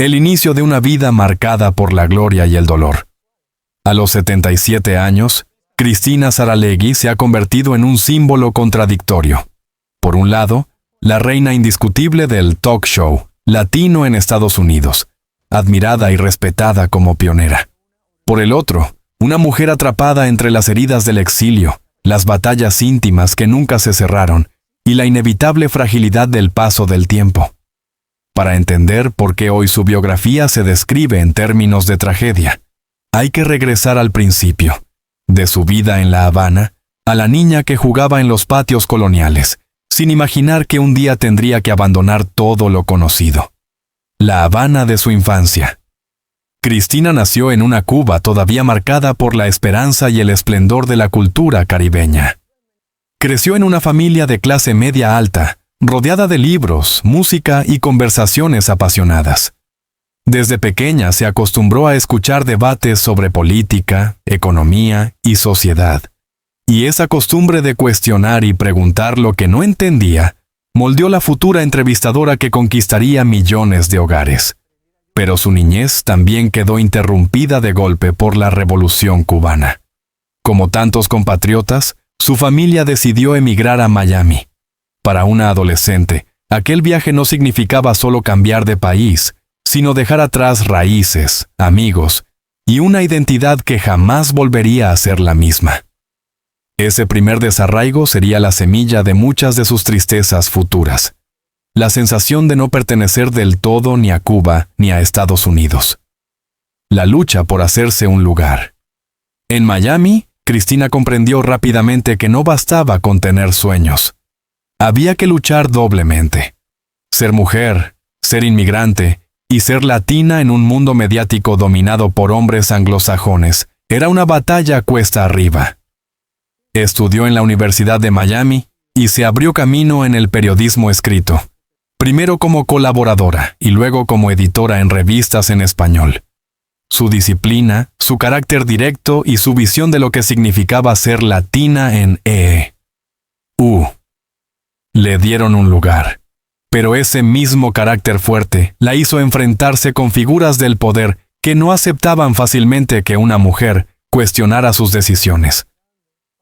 el inicio de una vida marcada por la gloria y el dolor. A los 77 años, Cristina Saralegui se ha convertido en un símbolo contradictorio. Por un lado, la reina indiscutible del talk show latino en Estados Unidos, admirada y respetada como pionera. Por el otro, una mujer atrapada entre las heridas del exilio, las batallas íntimas que nunca se cerraron y la inevitable fragilidad del paso del tiempo. Para entender por qué hoy su biografía se describe en términos de tragedia, hay que regresar al principio, de su vida en La Habana, a la niña que jugaba en los patios coloniales, sin imaginar que un día tendría que abandonar todo lo conocido. La Habana de su infancia. Cristina nació en una Cuba todavía marcada por la esperanza y el esplendor de la cultura caribeña. Creció en una familia de clase media alta, rodeada de libros, música y conversaciones apasionadas. Desde pequeña se acostumbró a escuchar debates sobre política, economía y sociedad. Y esa costumbre de cuestionar y preguntar lo que no entendía moldeó la futura entrevistadora que conquistaría millones de hogares. Pero su niñez también quedó interrumpida de golpe por la Revolución cubana. Como tantos compatriotas, su familia decidió emigrar a Miami. Para una adolescente, aquel viaje no significaba solo cambiar de país, sino dejar atrás raíces, amigos y una identidad que jamás volvería a ser la misma. Ese primer desarraigo sería la semilla de muchas de sus tristezas futuras. La sensación de no pertenecer del todo ni a Cuba ni a Estados Unidos. La lucha por hacerse un lugar. En Miami, Cristina comprendió rápidamente que no bastaba con tener sueños. Había que luchar doblemente. Ser mujer, ser inmigrante y ser latina en un mundo mediático dominado por hombres anglosajones era una batalla cuesta arriba. Estudió en la Universidad de Miami y se abrió camino en el periodismo escrito. Primero como colaboradora y luego como editora en revistas en español. Su disciplina, su carácter directo y su visión de lo que significaba ser latina en E.U. le dieron un lugar. Pero ese mismo carácter fuerte la hizo enfrentarse con figuras del poder que no aceptaban fácilmente que una mujer cuestionara sus decisiones.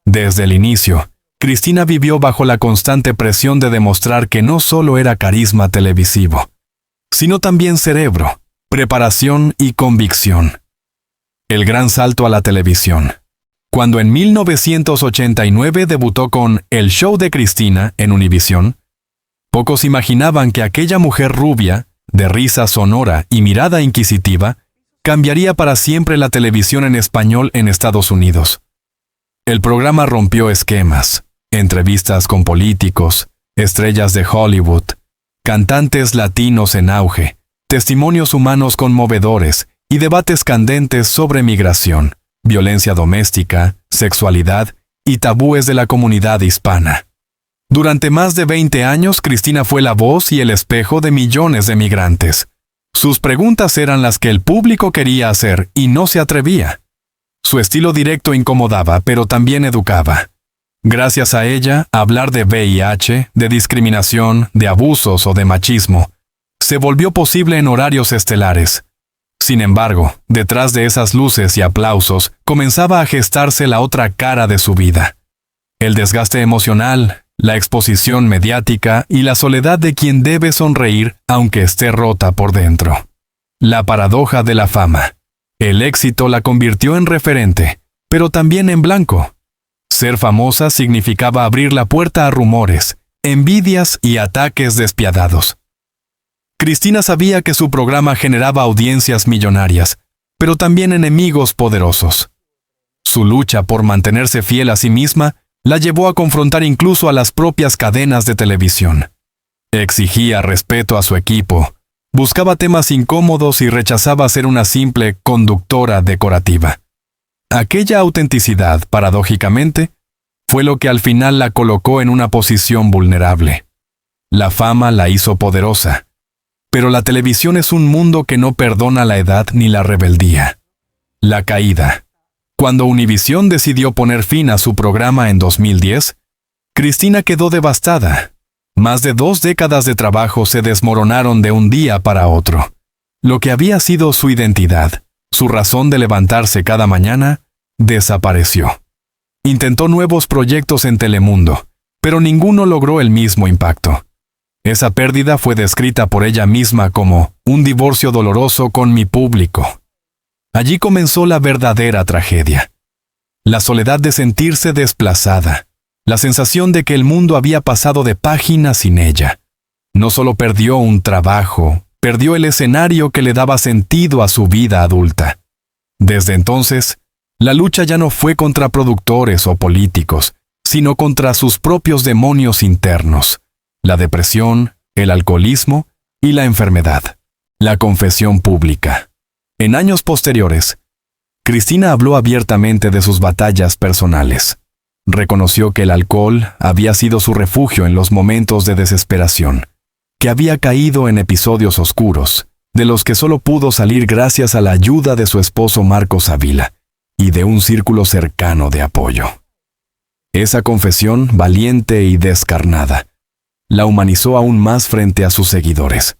Desde el inicio, Cristina vivió bajo la constante presión de demostrar que no solo era carisma televisivo, sino también cerebro, preparación y convicción. El gran salto a la televisión. Cuando en 1989 debutó con El Show de Cristina en Univisión, pocos imaginaban que aquella mujer rubia, de risa sonora y mirada inquisitiva, cambiaría para siempre la televisión en español en Estados Unidos. El programa rompió esquemas. Entrevistas con políticos, estrellas de Hollywood, cantantes latinos en auge, testimonios humanos conmovedores y debates candentes sobre migración, violencia doméstica, sexualidad y tabúes de la comunidad hispana. Durante más de 20 años, Cristina fue la voz y el espejo de millones de migrantes. Sus preguntas eran las que el público quería hacer y no se atrevía. Su estilo directo incomodaba, pero también educaba. Gracias a ella, hablar de VIH, de discriminación, de abusos o de machismo, se volvió posible en horarios estelares. Sin embargo, detrás de esas luces y aplausos, comenzaba a gestarse la otra cara de su vida. El desgaste emocional, la exposición mediática y la soledad de quien debe sonreír aunque esté rota por dentro. La paradoja de la fama. El éxito la convirtió en referente, pero también en blanco. Ser famosa significaba abrir la puerta a rumores, envidias y ataques despiadados. Cristina sabía que su programa generaba audiencias millonarias, pero también enemigos poderosos. Su lucha por mantenerse fiel a sí misma la llevó a confrontar incluso a las propias cadenas de televisión. Exigía respeto a su equipo, buscaba temas incómodos y rechazaba ser una simple conductora decorativa. Aquella autenticidad, paradójicamente, fue lo que al final la colocó en una posición vulnerable. La fama la hizo poderosa, pero la televisión es un mundo que no perdona la edad ni la rebeldía. La caída. Cuando Univisión decidió poner fin a su programa en 2010, Cristina quedó devastada. Más de 2 décadas de trabajo se desmoronaron de un día para otro. Lo que había sido su identidad, su razón de levantarse cada mañana, desapareció. Intentó nuevos proyectos en Telemundo, pero ninguno logró el mismo impacto. Esa pérdida fue descrita por ella misma como un divorcio doloroso con mi público. Allí comenzó la verdadera tragedia. La soledad de sentirse desplazada, la sensación de que el mundo había pasado de página sin ella. No solo perdió un trabajo, perdió el escenario que le daba sentido a su vida adulta. Desde entonces, la lucha ya no fue contra productores o políticos, sino contra sus propios demonios internos, la depresión, el alcoholismo y la enfermedad. La confesión pública. En años posteriores, Cristina habló abiertamente de sus batallas personales. Reconoció que el alcohol había sido su refugio en los momentos de desesperación, que había caído en episodios oscuros, de los que solo pudo salir gracias a la ayuda de su esposo Marcos Ávila y de un círculo cercano de apoyo. Esa confesión, valiente y descarnada, la humanizó aún más frente a sus seguidores.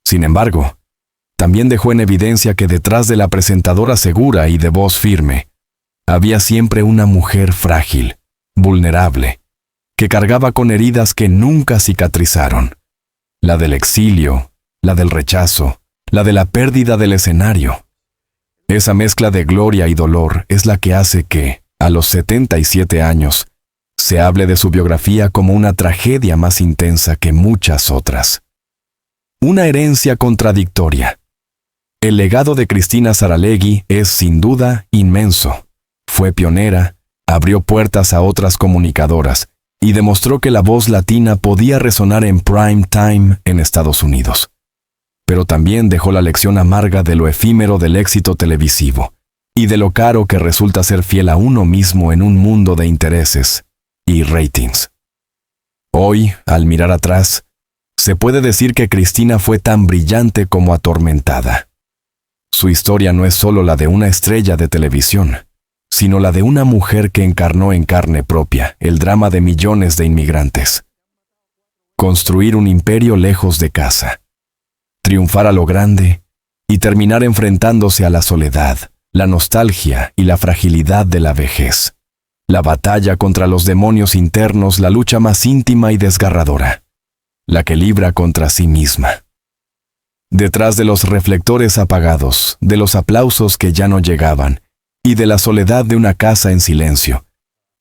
Sin embargo, también dejó en evidencia que detrás de la presentadora segura y de voz firme, había siempre una mujer frágil, vulnerable, que cargaba con heridas que nunca cicatrizaron. La del exilio, la del rechazo, la de la pérdida del escenario. Esa mezcla de gloria y dolor es la que hace que, a los 77 años, se hable de su biografía como una tragedia más intensa que muchas otras. Una herencia contradictoria. El legado de Cristina Saralegui es, sin duda, inmenso. Fue pionera, abrió puertas a otras comunicadoras y demostró que la voz latina podía resonar en prime time en Estados Unidos. Pero también dejó la lección amarga de lo efímero del éxito televisivo y de lo caro que resulta ser fiel a uno mismo en un mundo de intereses y ratings. Hoy, al mirar atrás, se puede decir que Cristina fue tan brillante como atormentada. Su historia no es solo la de una estrella de televisión, sino la de una mujer que encarnó en carne propia el drama de millones de inmigrantes. Construir un imperio lejos de casa, triunfar a lo grande y terminar enfrentándose a la soledad, la nostalgia y la fragilidad de la vejez. La batalla contra los demonios internos, la lucha más íntima y desgarradora, la que libra contra sí misma. Detrás de los reflectores apagados, de los aplausos que ya no llegaban, y de la soledad de una casa en silencio,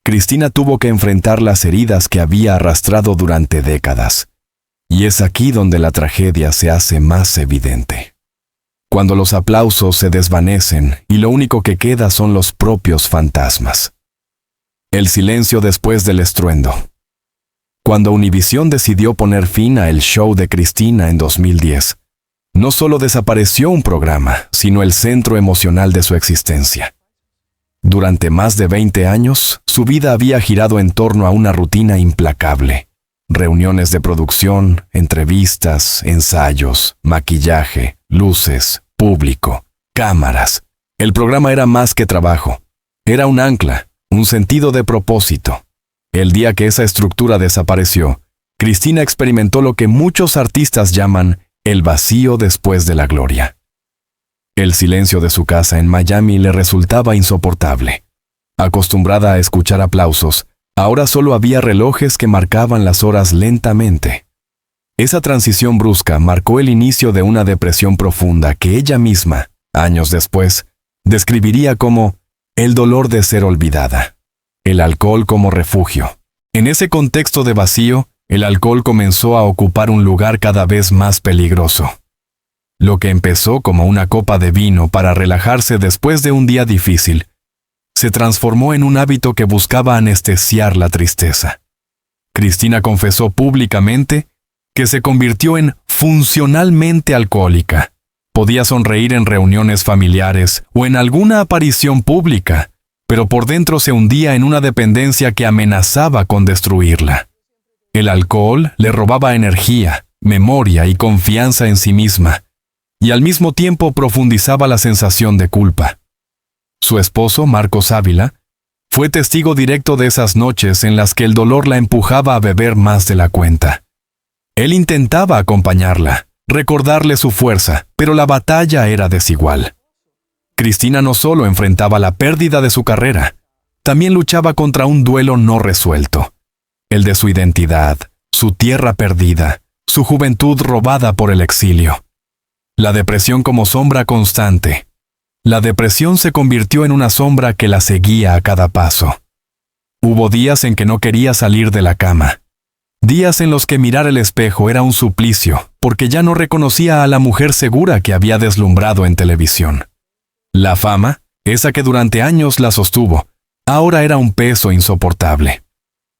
Cristina tuvo que enfrentar las heridas que había arrastrado durante décadas. Y es aquí donde la tragedia se hace más evidente. Cuando los aplausos se desvanecen y lo único que queda son los propios fantasmas. El silencio después del estruendo. Cuando Univisión decidió poner fin a El Show de Cristina en 2010, no solo desapareció un programa, sino el centro emocional de su existencia. Durante más de 20 años, su vida había girado en torno a una rutina implacable. Reuniones de producción, entrevistas, ensayos, maquillaje, luces, público, cámaras. El programa era más que trabajo. Era un ancla, un sentido de propósito. El día que esa estructura desapareció, Cristina experimentó lo que muchos artistas llaman el vacío después de la gloria. El silencio de su casa en Miami le resultaba insoportable. Acostumbrada a escuchar aplausos, ahora solo había relojes que marcaban las horas lentamente. Esa transición brusca marcó el inicio de una depresión profunda que ella misma, años después, describiría como el dolor de ser olvidada. El alcohol como refugio. En ese contexto de vacío, el alcohol comenzó a ocupar un lugar cada vez más peligroso. Lo que empezó como una copa de vino para relajarse después de un día difícil, se transformó en un hábito que buscaba anestesiar la tristeza. Cristina confesó públicamente que se convirtió en funcionalmente alcohólica. Podía sonreír en reuniones familiares o en alguna aparición pública, pero por dentro se hundía en una dependencia que amenazaba con destruirla. El alcohol le robaba energía, memoria y confianza en sí misma, y al mismo tiempo profundizaba la sensación de culpa. Su esposo, Marcos Ávila, fue testigo directo de esas noches en las que el dolor la empujaba a beber más de la cuenta. Él intentaba acompañarla, recordarle su fuerza, pero la batalla era desigual. Cristina no solo enfrentaba la pérdida de su carrera, también luchaba contra un duelo no resuelto, el de su identidad, su tierra perdida, su juventud robada por el exilio. La depresión como sombra constante. La depresión se convirtió en una sombra que la seguía a cada paso. Hubo días en que no quería salir de la cama. Días en los que mirar el espejo era un suplicio, porque ya no reconocía a la mujer segura que había deslumbrado en televisión. La fama, esa que durante años la sostuvo, ahora era un peso insoportable.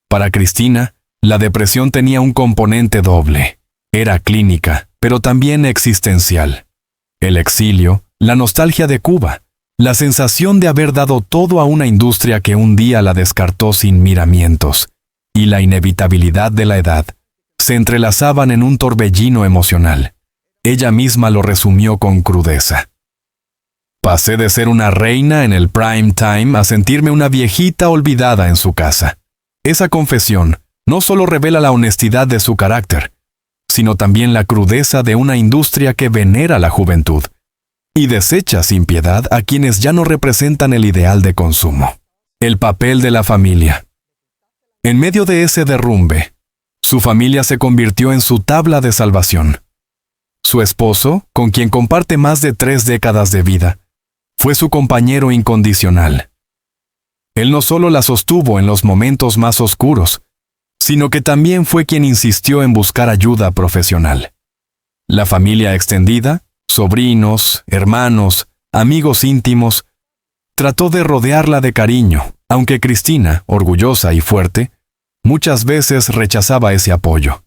Para Cristina, la depresión tenía un componente doble. Era clínica, pero también existencial. El exilio, la nostalgia de Cuba, la sensación de haber dado todo a una industria que un día la descartó sin miramientos, y la inevitabilidad de la edad, se entrelazaban en un torbellino emocional. Ella misma lo resumió con crudeza. Pasé de ser una reina en el prime time a sentirme una viejita olvidada en su casa. Esa confesión no solo revela la honestidad de su carácter, sino también la crudeza de una industria que venera la juventud y desecha sin piedad a quienes ya no representan el ideal de consumo. El papel de la familia. En medio de ese derrumbe, su familia se convirtió en su tabla de salvación. Su esposo, con quien comparte más de 3 décadas de vida, fue su compañero incondicional. Él no solo la sostuvo en los momentos más oscuros, sino que también fue quien insistió en buscar ayuda profesional. La familia extendida, sobrinos, hermanos, amigos íntimos, trató de rodearla de cariño, aunque Cristina, orgullosa y fuerte, muchas veces rechazaba ese apoyo.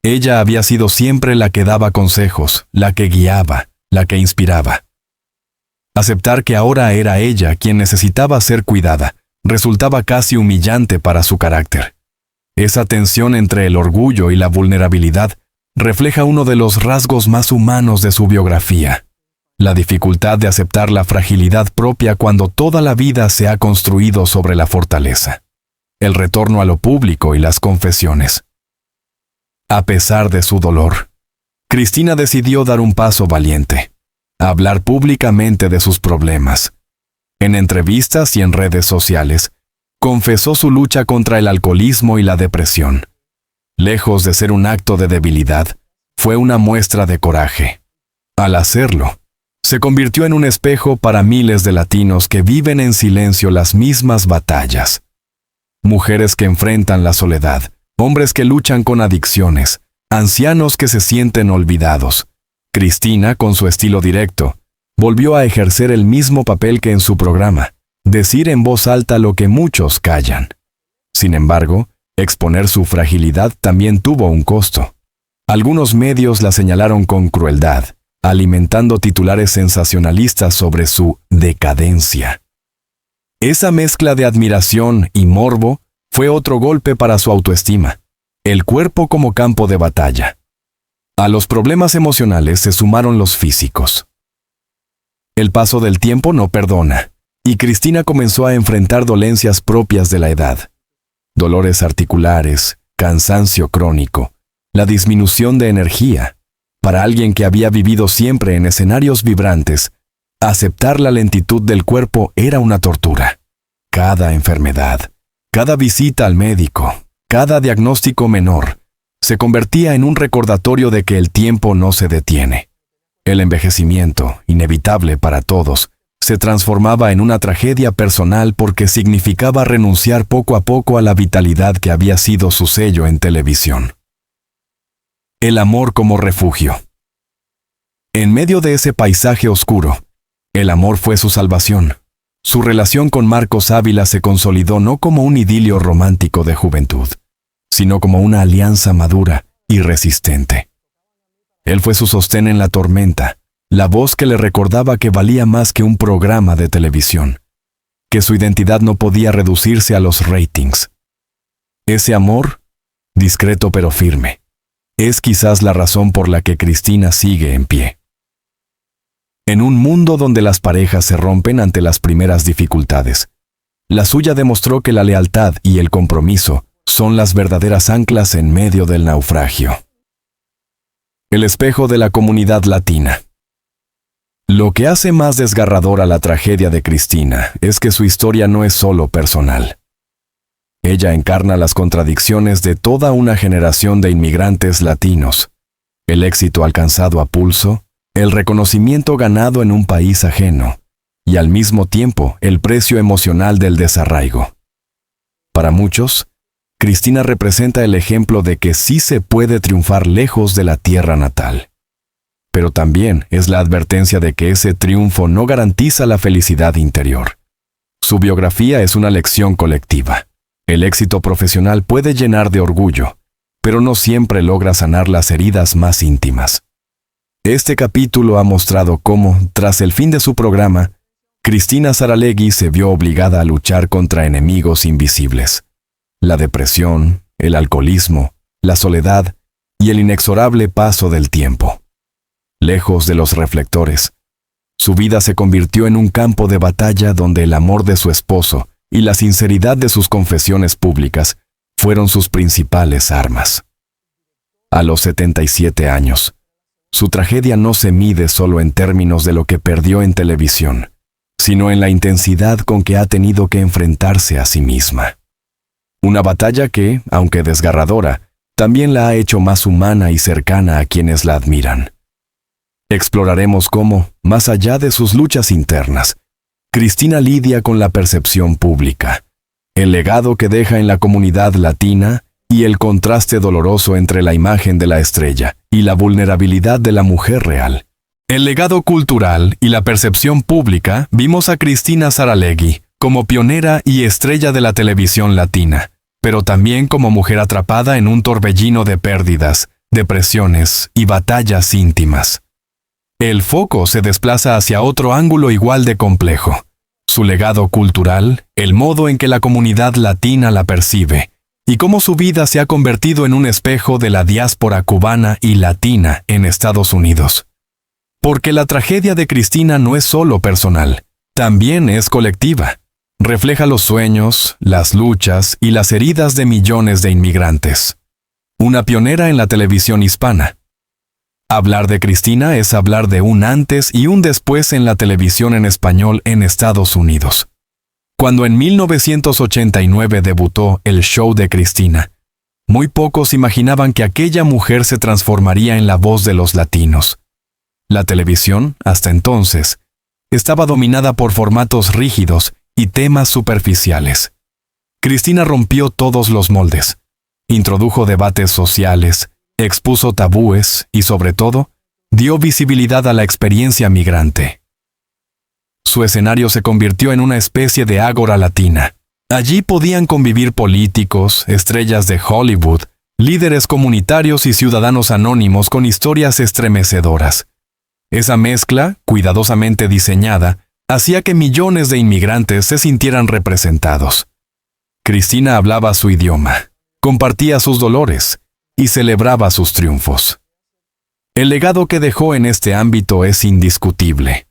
Ella había sido siempre la que daba consejos, la que guiaba, la que inspiraba. Aceptar que ahora era ella quien necesitaba ser cuidada resultaba casi humillante para su carácter. Esa tensión entre el orgullo y la vulnerabilidad refleja uno de los rasgos más humanos de su biografía: la dificultad de aceptar la fragilidad propia cuando toda la vida se ha construido sobre la fortaleza. El retorno a lo público y las confesiones. A pesar de su dolor, Cristina decidió dar un paso valiente: hablar públicamente de sus problemas. En entrevistas y en redes sociales, confesó su lucha contra el alcoholismo y la depresión. Lejos de ser un acto de debilidad, fue una muestra de coraje. Al hacerlo, se convirtió en un espejo para miles de latinos que viven en silencio las mismas batallas. Mujeres que enfrentan la soledad, hombres que luchan con adicciones, ancianos que se sienten olvidados. Cristina, con su estilo directo, volvió a ejercer el mismo papel que en su programa: decir en voz alta lo que muchos callan. Sin embargo, exponer su fragilidad también tuvo un costo. Algunos medios la señalaron con crueldad, alimentando titulares sensacionalistas sobre su decadencia. Esa mezcla de admiración y morbo fue otro golpe para su autoestima: el cuerpo como campo de batalla. A los problemas emocionales se sumaron los físicos. El paso del tiempo no perdona, y Cristina comenzó a enfrentar dolencias propias de la edad. Dolores articulares, cansancio crónico, la disminución de energía. Para alguien que había vivido siempre en escenarios vibrantes, aceptar la lentitud del cuerpo era una tortura. Cada enfermedad, cada visita al médico, cada diagnóstico menor, se convertía en un recordatorio de que el tiempo no se detiene. El envejecimiento, inevitable para todos, se transformaba en una tragedia personal porque significaba renunciar poco a poco a la vitalidad que había sido su sello en televisión. El amor como refugio. En medio de ese paisaje oscuro, el amor fue su salvación. Su relación con Marcos Ávila se consolidó no como un idilio romántico de juventud, sino como una alianza madura y resistente. Él fue su sostén en la tormenta, la voz que le recordaba que valía más que un programa de televisión, que su identidad no podía reducirse a los ratings. Ese amor, discreto pero firme, es quizás la razón por la que Cristina sigue en pie. En un mundo donde las parejas se rompen ante las primeras dificultades, la suya demostró que la lealtad y el compromiso son las verdaderas anclas en medio del naufragio. El espejo de la comunidad latina. Lo que hace más desgarradora la tragedia de Cristina es que su historia no es solo personal. Ella encarna las contradicciones de toda una generación de inmigrantes latinos, el éxito alcanzado a pulso, el reconocimiento ganado en un país ajeno, y al mismo tiempo el precio emocional del desarraigo. Para muchos, Cristina representa el ejemplo de que sí se puede triunfar lejos de la tierra natal. Pero también es la advertencia de que ese triunfo no garantiza la felicidad interior. Su biografía es una lección colectiva. El éxito profesional puede llenar de orgullo, pero no siempre logra sanar las heridas más íntimas. Este capítulo ha mostrado cómo, tras el fin de su programa, Cristina Saralegui se vio obligada a luchar contra enemigos invisibles: la depresión, el alcoholismo, la soledad y el inexorable paso del tiempo. Lejos de los reflectores, su vida se convirtió en un campo de batalla donde el amor de su esposo y la sinceridad de sus confesiones públicas fueron sus principales armas. A los 77 años, su tragedia no se mide solo en términos de lo que perdió en televisión, sino en la intensidad con que ha tenido que enfrentarse a sí misma. Una batalla que, aunque desgarradora, también la ha hecho más humana y cercana a quienes la admiran. Exploraremos cómo, más allá de sus luchas internas, Cristina lidia con la percepción pública, el legado que deja en la comunidad latina y el contraste doloroso entre la imagen de la estrella y la vulnerabilidad de la mujer real. El legado cultural y la percepción pública vimos a Cristina Saralegui como pionera y estrella de la televisión latina, pero también como mujer atrapada en un torbellino de pérdidas, depresiones y batallas íntimas. El foco se desplaza hacia otro ángulo igual de complejo: su legado cultural, el modo en que la comunidad latina la percibe, y cómo su vida se ha convertido en un espejo de la diáspora cubana y latina en Estados Unidos. Porque la tragedia de Cristina no es solo personal, también es colectiva. Refleja los sueños, las luchas y las heridas de millones de inmigrantes. Una pionera en la televisión hispana. Hablar de Cristina es hablar de un antes y un después en la televisión en español en Estados Unidos. Cuando en 1989 debutó El Show de Cristina, muy pocos imaginaban que aquella mujer se transformaría en la voz de los latinos. La televisión, hasta entonces, estaba dominada por formatos rígidos y temas superficiales. Cristina rompió todos los moldes, introdujo debates sociales, expuso tabúes y, sobre todo, dio visibilidad a la experiencia migrante. Su escenario se convirtió en una especie de ágora latina. Allí podían convivir políticos, estrellas de Hollywood, líderes comunitarios y ciudadanos anónimos con historias estremecedoras. Esa mezcla, cuidadosamente diseñada, hacía que millones de inmigrantes se sintieran representados. Cristina hablaba su idioma, compartía sus dolores y celebraba sus triunfos. El legado que dejó en este ámbito es indiscutible.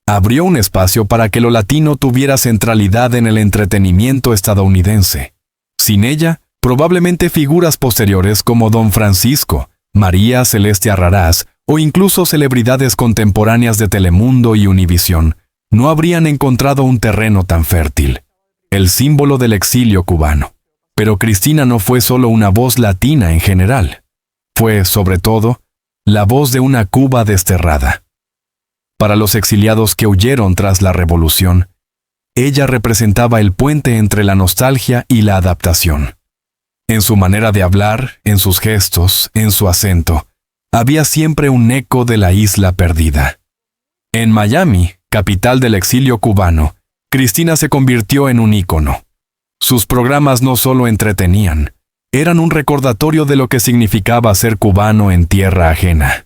Abrió un espacio para que lo latino tuviera centralidad en el entretenimiento estadounidense. Sin ella, probablemente figuras posteriores como Don Francisco, María Celeste Arrarás o incluso celebridades contemporáneas de Telemundo y Univisión no habrían encontrado un terreno tan fértil. El símbolo del exilio cubano. Pero Cristina no fue solo una voz latina en general. Fue, sobre todo, la voz de una Cuba desterrada. Para los exiliados que huyeron tras la revolución, ella representaba el puente entre la nostalgia y la adaptación. En su manera de hablar, en sus gestos, en su acento, había siempre un eco de la isla perdida. En Miami, capital del exilio cubano, Cristina se convirtió en un ícono. Sus programas no solo entretenían, eran un recordatorio de lo que significaba ser cubano en tierra ajena.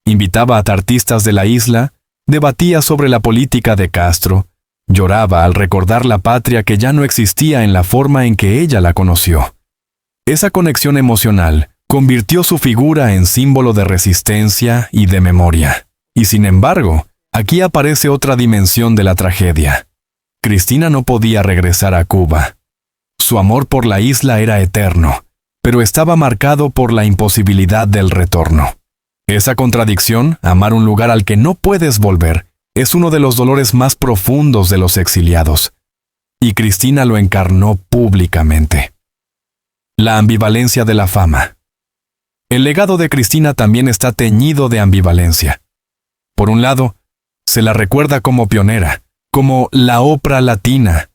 Invitaba a artistas de la isla, debatía sobre la política de Castro, lloraba al recordar la patria que ya no existía en la forma en que ella la conoció. Esa conexión emocional convirtió su figura en símbolo de resistencia y de memoria. Y sin embargo, aquí aparece otra dimensión de la tragedia. Cristina no podía regresar a Cuba. Su amor por la isla era eterno, pero estaba marcado por la imposibilidad del retorno. Esa contradicción, amar un lugar al que no puedes volver, es uno de los dolores más profundos de los exiliados. Y Cristina lo encarnó públicamente. La ambivalencia de la fama. El legado de Cristina también está teñido de ambivalencia. Por un lado, se la recuerda como pionera, como la Oprah latina,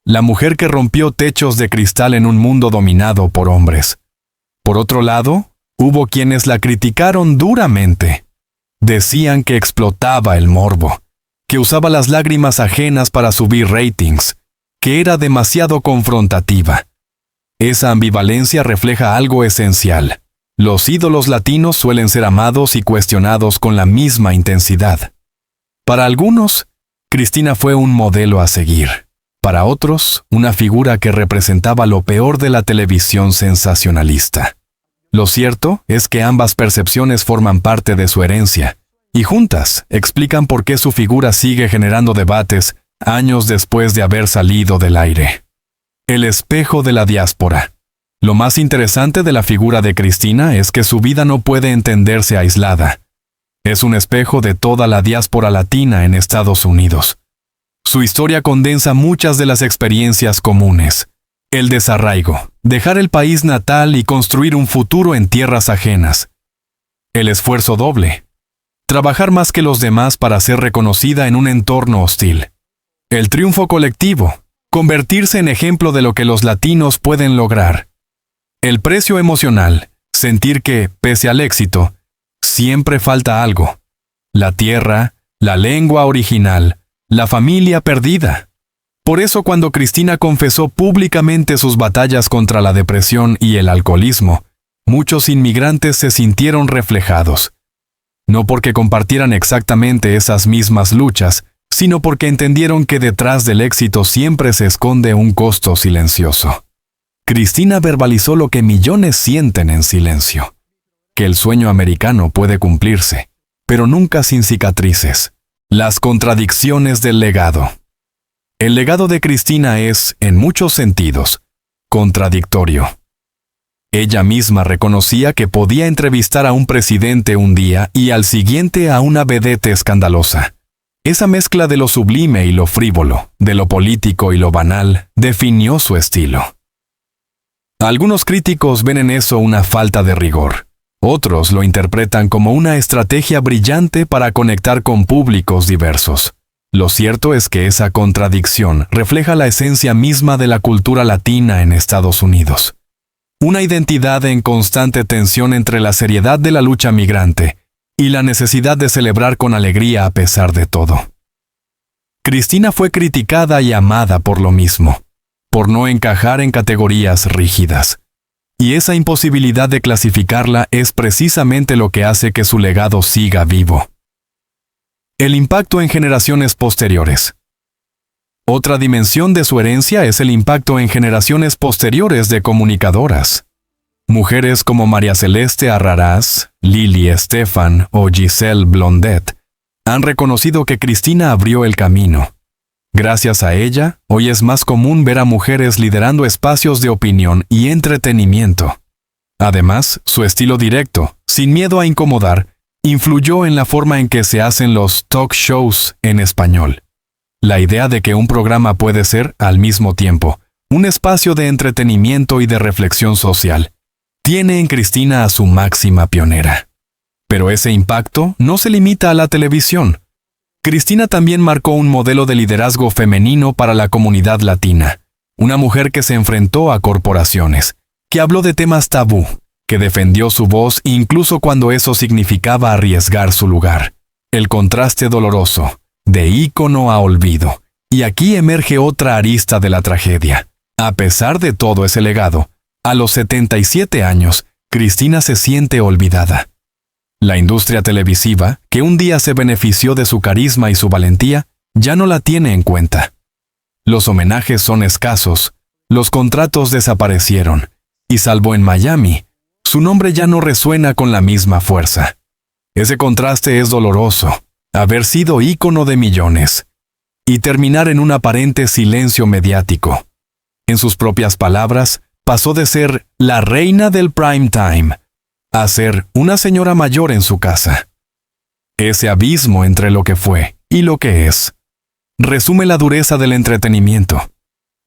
la mujer que rompió techos de cristal en un mundo dominado por hombres. Por otro lado, hubo quienes la criticaron duramente. Decían que explotaba el morbo, que usaba las lágrimas ajenas para subir ratings, que era demasiado confrontativa. Esa ambivalencia refleja algo esencial. Los ídolos latinos suelen ser amados y cuestionados con la misma intensidad. Para algunos, Cristina fue un modelo a seguir. Para otros, una figura que representaba lo peor de la televisión sensacionalista. Lo cierto es que ambas percepciones forman parte de su herencia, y juntas explican por qué su figura sigue generando debates años después de haber salido del aire. El espejo de la diáspora. Lo más interesante de la figura de Cristina es que su vida no puede entenderse aislada. Es un espejo de toda la diáspora latina en Estados Unidos. Su historia condensa muchas de las experiencias comunes. El desarraigo, dejar el país natal y construir un futuro en tierras ajenas. El esfuerzo doble, trabajar más que los demás para ser reconocida en un entorno hostil. El triunfo colectivo, convertirse en ejemplo de lo que los latinos pueden lograr. El precio emocional, sentir que, pese al éxito, siempre falta algo. La tierra, la lengua original, la familia perdida. Por eso cuando Cristina confesó públicamente sus batallas contra la depresión y el alcoholismo, muchos inmigrantes se sintieron reflejados. No porque compartieran exactamente esas mismas luchas, sino porque entendieron que detrás del éxito siempre se esconde un costo silencioso. Cristina verbalizó lo que millones sienten en silencio. Que el sueño americano puede cumplirse, pero nunca sin cicatrices. Las contradicciones del legado. El legado de Cristina es, en muchos sentidos, contradictorio. Ella misma reconocía que podía entrevistar a un presidente un día y al siguiente a una vedette escandalosa. Esa mezcla de lo sublime y lo frívolo, de lo político y lo banal, definió su estilo. Algunos críticos ven en eso una falta de rigor. Otros lo interpretan como una estrategia brillante para conectar con públicos diversos. Lo cierto es que esa contradicción refleja la esencia misma de la cultura latina en Estados Unidos. Una identidad en constante tensión entre la seriedad de la lucha migrante y la necesidad de celebrar con alegría a pesar de todo. Cristina fue criticada y amada por lo mismo, por no encajar en categorías rígidas. Y esa imposibilidad de clasificarla es precisamente lo que hace que su legado siga vivo. El impacto en generaciones posteriores. Otra dimensión de su herencia es el impacto en generaciones posteriores de comunicadoras. Mujeres como María Celeste Arrarás, Lili Estefan o Giselle Blondet han reconocido que Cristina abrió el camino. Gracias a ella, hoy es más común ver a mujeres liderando espacios de opinión y entretenimiento. Además, su estilo directo, sin miedo a incomodar, influyó en la forma en que se hacen los talk shows en español. La idea de que un programa puede ser, al mismo tiempo, un espacio de entretenimiento y de reflexión social, tiene en Cristina a su máxima pionera. Pero ese impacto no se limita a la televisión. Cristina también marcó un modelo de liderazgo femenino para la comunidad latina, una mujer que se enfrentó a corporaciones, que habló de temas tabú, que defendió su voz incluso cuando eso significaba arriesgar su lugar. El contraste doloroso, de ícono a olvido. Y aquí emerge otra arista de la tragedia. A pesar de todo ese legado, a los 77 años, Cristina se siente olvidada. La industria televisiva, que un día se benefició de su carisma y su valentía, ya no la tiene en cuenta. Los homenajes son escasos, los contratos desaparecieron, y salvo en Miami, su nombre ya no resuena con la misma fuerza. Ese contraste es doloroso, haber sido ícono de millones, y terminar en un aparente silencio mediático. En sus propias palabras, pasó de ser la reina del prime time a ser una señora mayor en su casa. Ese abismo entre lo que fue y lo que es resume la dureza del entretenimiento,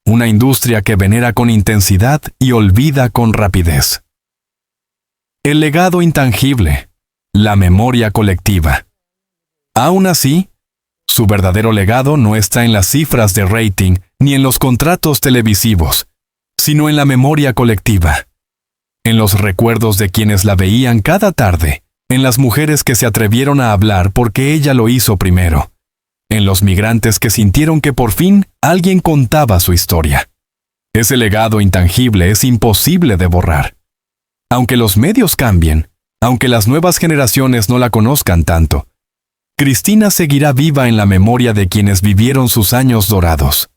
una industria que venera con intensidad y olvida con rapidez. El legado intangible, la memoria colectiva. Aún así, su verdadero legado no está en las cifras de rating ni en los contratos televisivos, sino en la memoria colectiva, en los recuerdos de quienes la veían cada tarde, en las mujeres que se atrevieron a hablar porque ella lo hizo primero, en los migrantes que sintieron que por fin alguien contaba su historia. Ese legado intangible es imposible de borrar. Aunque los medios cambien, aunque las nuevas generaciones no la conozcan tanto, Cristina seguirá viva en la memoria de quienes vivieron sus años dorados.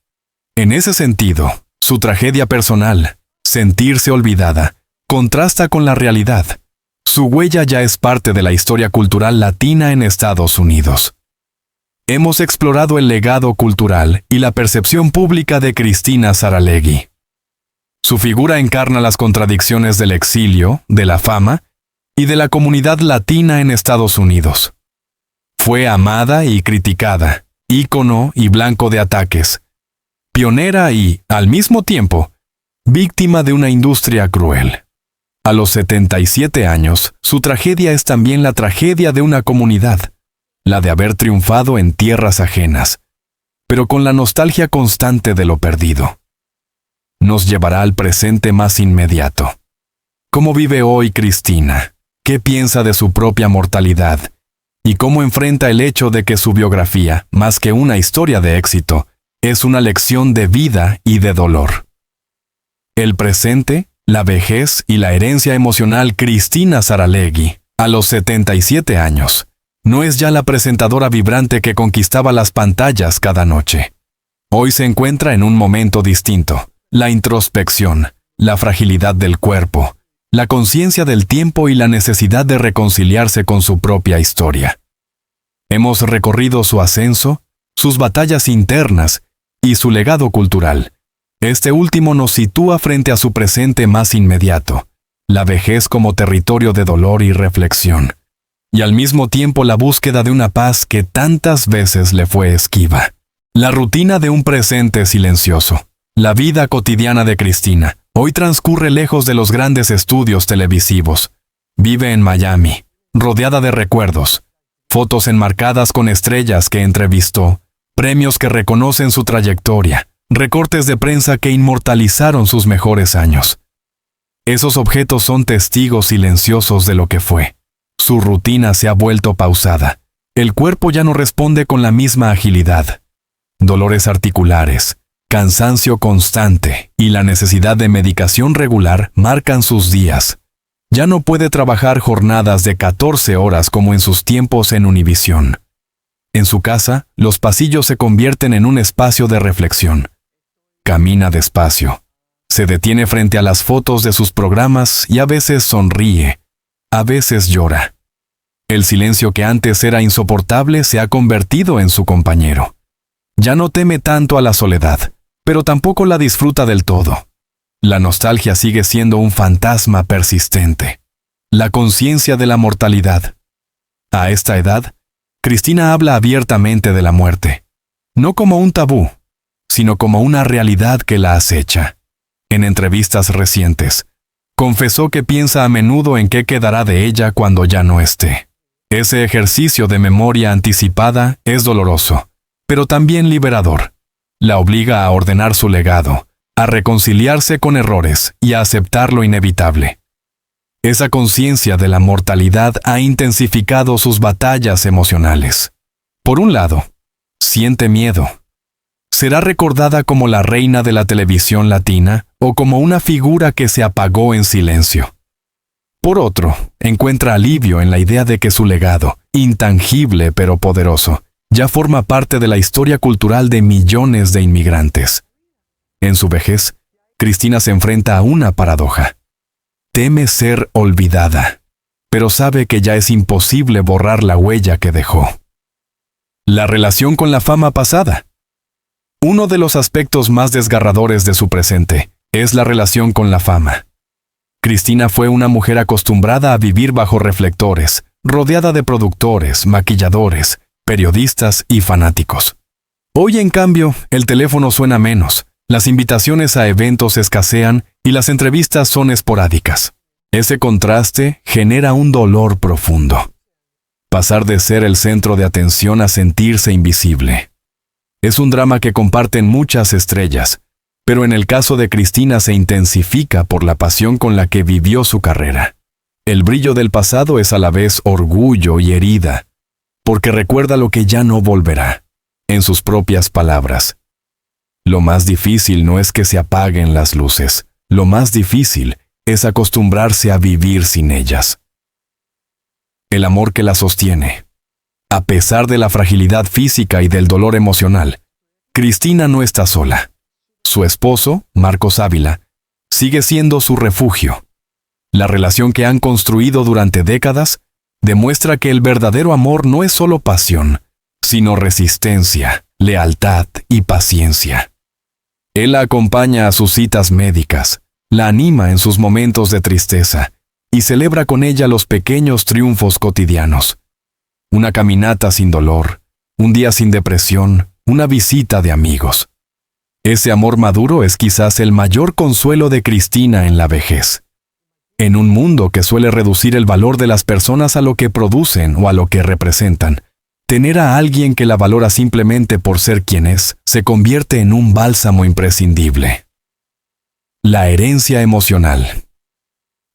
En ese sentido, su tragedia personal, sentirse olvidada, contrasta con la realidad. Su huella ya es parte de la historia cultural latina en Estados Unidos. Hemos explorado el legado cultural y la percepción pública de Cristina Saralegui. Su figura encarna las contradicciones del exilio, de la fama y de la comunidad latina en Estados Unidos. Fue amada y criticada, ícono y blanco de ataques, pionera y, al mismo tiempo, víctima de una industria cruel. A los 77 años, su tragedia es también la tragedia de una comunidad, la de haber triunfado en tierras ajenas, pero con la nostalgia constante de lo perdido. Nos llevará al presente más inmediato. ¿Cómo vive hoy Cristina? ¿Qué piensa de su propia mortalidad? ¿Y cómo enfrenta el hecho de que su biografía, más que una historia de éxito, es una lección de vida y de dolor? El presente, la vejez y la herencia emocional Cristina Saralegui, a los 77 años, no es ya la presentadora vibrante que conquistaba las pantallas cada noche. Hoy se encuentra en un momento distinto. La introspección, la fragilidad del cuerpo, la conciencia del tiempo y la necesidad de reconciliarse con su propia historia. Hemos recorrido su ascenso, sus batallas internas y su legado cultural. Este último nos sitúa frente a su presente más inmediato, la vejez como territorio de dolor y reflexión, y al mismo tiempo la búsqueda de una paz que tantas veces le fue esquiva. La rutina de un presente silencioso. La vida cotidiana de Cristina hoy transcurre lejos de los grandes estudios televisivos. Vive en Miami, rodeada de recuerdos, fotos enmarcadas con estrellas que entrevistó, premios que reconocen su trayectoria, recortes de prensa que inmortalizaron sus mejores años. Esos objetos son testigos silenciosos de lo que fue. Su rutina se ha vuelto pausada. El cuerpo ya no responde con la misma agilidad. Dolores articulares, cansancio constante y la necesidad de medicación regular marcan sus días. Ya no puede trabajar jornadas de 14 horas como en sus tiempos en Univisión. En su casa, los pasillos se convierten en un espacio de reflexión. Camina despacio. Se detiene frente a las fotos de sus programas y a veces sonríe, a veces llora. El silencio que antes era insoportable se ha convertido en su compañero. Ya no teme tanto a la soledad, pero tampoco la disfruta del todo. La nostalgia sigue siendo un fantasma persistente. La conciencia de la mortalidad. A esta edad, Cristina habla abiertamente de la muerte, no como un tabú, sino como una realidad que la acecha. En entrevistas recientes, confesó que piensa a menudo en qué quedará de ella cuando ya no esté. Ese ejercicio de memoria anticipada es doloroso, pero también liberador. La obliga a ordenar su legado, a reconciliarse con errores y a aceptar lo inevitable. Esa conciencia de la mortalidad ha intensificado sus batallas emocionales. Por un lado, siente miedo. ¿Será recordada como la reina de la televisión latina o como una figura que se apagó en silencio? Por otro, encuentra alivio en la idea de que su legado, intangible pero poderoso, ya forma parte de la historia cultural de millones de inmigrantes. En su vejez, Cristina se enfrenta a una paradoja. Teme ser olvidada, pero sabe que ya es imposible borrar la huella que dejó. La relación con la fama pasada. Uno de los aspectos más desgarradores de su presente es la relación con la fama. Cristina fue una mujer acostumbrada a vivir bajo reflectores, rodeada de productores, maquilladores, periodistas y fanáticos. Hoy, en cambio, el teléfono suena menos, las invitaciones a eventos escasean y las entrevistas son esporádicas. Ese contraste genera un dolor profundo. Pasar de ser el centro de atención a sentirse invisible. Es un drama que comparten muchas estrellas, pero en el caso de Cristina se intensifica por la pasión con la que vivió su carrera. El brillo del pasado es a la vez orgullo y herida, porque recuerda lo que ya no volverá. En sus propias palabras: lo más difícil no es que se apaguen las luces, lo más difícil es acostumbrarse a vivir sin ellas. El amor que la sostiene. A pesar de la fragilidad física y del dolor emocional, Cristina no está sola. Su esposo, Marcos Ávila, sigue siendo su refugio. La relación que han construido durante décadas demuestra que el verdadero amor no es solo pasión, sino resistencia, lealtad y paciencia. Él la acompaña a sus citas médicas, la anima en sus momentos de tristeza y celebra con ella los pequeños triunfos cotidianos. Una caminata sin dolor, un día sin depresión, una visita de amigos. Ese amor maduro es quizás el mayor consuelo de Cristina en la vejez. En un mundo que suele reducir el valor de las personas a lo que producen o a lo que representan, tener a alguien que la valora simplemente por ser quien es, se convierte en un bálsamo imprescindible. La herencia emocional.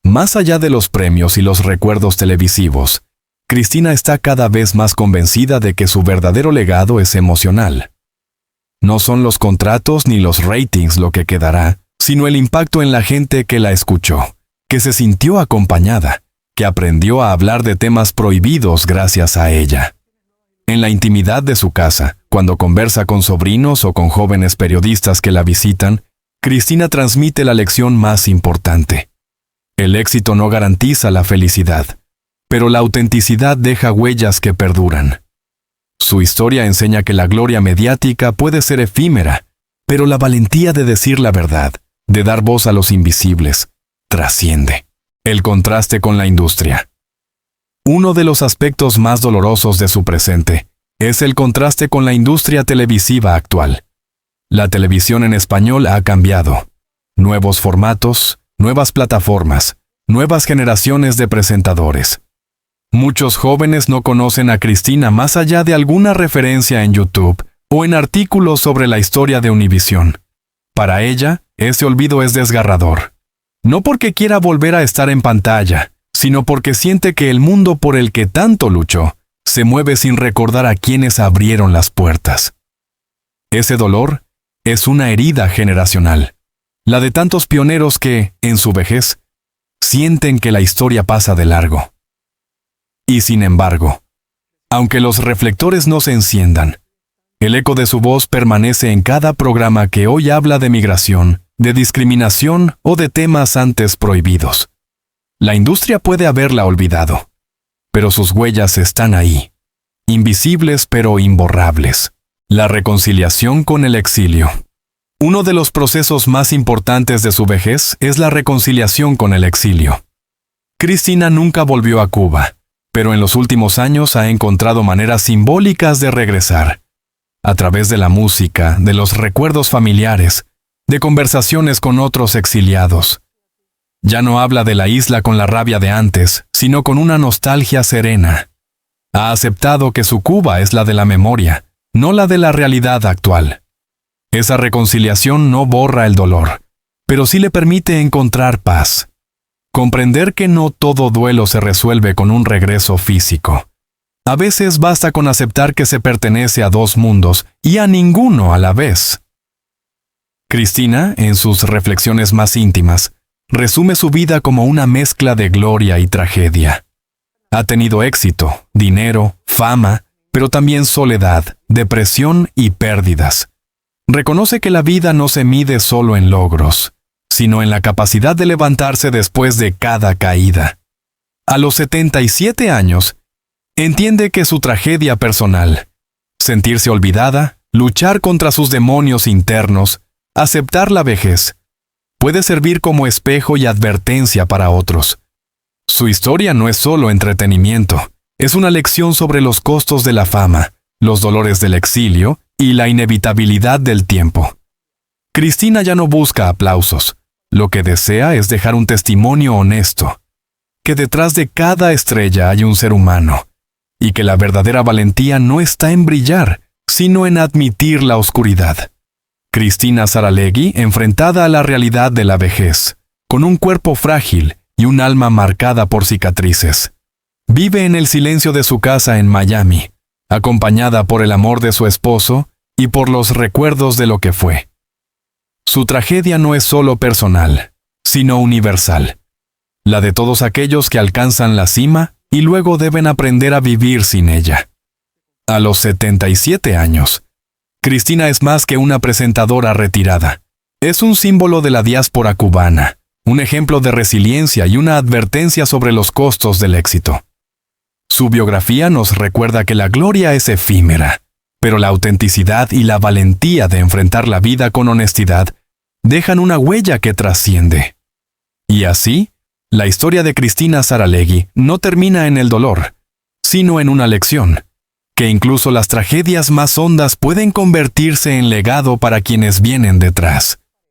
Más allá de los premios y los recuerdos televisivos, Cristina está cada vez más convencida de que su verdadero legado es emocional. No son los contratos ni los ratings lo que quedará, sino el impacto en la gente que la escuchó, que se sintió acompañada, que aprendió a hablar de temas prohibidos gracias a ella. En la intimidad de su casa, cuando conversa con sobrinos o con jóvenes periodistas que la visitan, Cristina transmite la lección más importante. El éxito no garantiza la felicidad, pero la autenticidad deja huellas que perduran. Su historia enseña que la gloria mediática puede ser efímera, pero la valentía de decir la verdad, de dar voz a los invisibles, trasciende. El contraste con la industria. Uno de los aspectos más dolorosos de su presente es el contraste con la industria televisiva actual. La televisión en español ha cambiado. Nuevos formatos, nuevas plataformas, nuevas generaciones de presentadores. Muchos jóvenes no conocen a Cristina más allá de alguna referencia en YouTube o en artículos sobre la historia de Univisión. Para ella, ese olvido es desgarrador. No porque quiera volver a estar en pantalla, sino porque siente que el mundo por el que tanto luchó se mueve sin recordar a quienes abrieron las puertas. Ese dolor es una herida generacional, la de tantos pioneros que, en su vejez, sienten que la historia pasa de largo. Y sin embargo, aunque los reflectores no se enciendan, el eco de su voz permanece en cada programa que hoy habla de migración, de discriminación o de temas antes prohibidos. La industria puede haberla olvidado, pero sus huellas están ahí, invisibles pero imborrables. La reconciliación con el exilio. Uno de los procesos más importantes de su vejez es la reconciliación con el exilio. Cristina nunca volvió a Cuba, pero en los últimos años ha encontrado maneras simbólicas de regresar. A través de la música, de los recuerdos familiares, de conversaciones con otros exiliados. Ya no habla de la isla con la rabia de antes, sino con una nostalgia serena. Ha aceptado que su Cuba es la de la memoria, no la de la realidad actual. Esa reconciliación no borra el dolor, pero sí le permite encontrar paz. Comprender que no todo duelo se resuelve con un regreso físico. A veces basta con aceptar que se pertenece a dos mundos y a ninguno a la vez. Cristina, en sus reflexiones más íntimas, resume su vida como una mezcla de gloria y tragedia. Ha tenido éxito, dinero, fama, pero también soledad, depresión y pérdidas. Reconoce que la vida no se mide solo en logros, sino en la capacidad de levantarse después de cada caída. A los 77 años, entiende que su tragedia personal, sentirse olvidada, luchar contra sus demonios internos, aceptar la vejez, puede servir como espejo y advertencia para otros. Su historia no es solo entretenimiento, es una lección sobre los costos de la fama, los dolores del exilio y la inevitabilidad del tiempo. Cristina ya no busca aplausos. Lo que desea es dejar un testimonio honesto, que detrás de cada estrella hay un ser humano, y que la verdadera valentía no está en brillar, sino en admitir la oscuridad. Cristina Saralegui, enfrentada a la realidad de la vejez, con un cuerpo frágil y un alma marcada por cicatrices, vive en el silencio de su casa en Miami, acompañada por el amor de su esposo y por los recuerdos de lo que fue. Su tragedia no es solo personal, sino universal, la de todos aquellos que alcanzan la cima y luego deben aprender a vivir sin ella. A los 77 años, Cristina es más que una presentadora retirada. Es un símbolo de la diáspora cubana, un ejemplo de resiliencia y una advertencia sobre los costos del éxito. Su biografía nos recuerda que la gloria es efímera, pero la autenticidad y la valentía de enfrentar la vida con honestidad dejan una huella que trasciende. Y así, la historia de Cristina Saralegui no termina en el dolor, sino en una lección, que incluso las tragedias más hondas pueden convertirse en legado para quienes vienen detrás.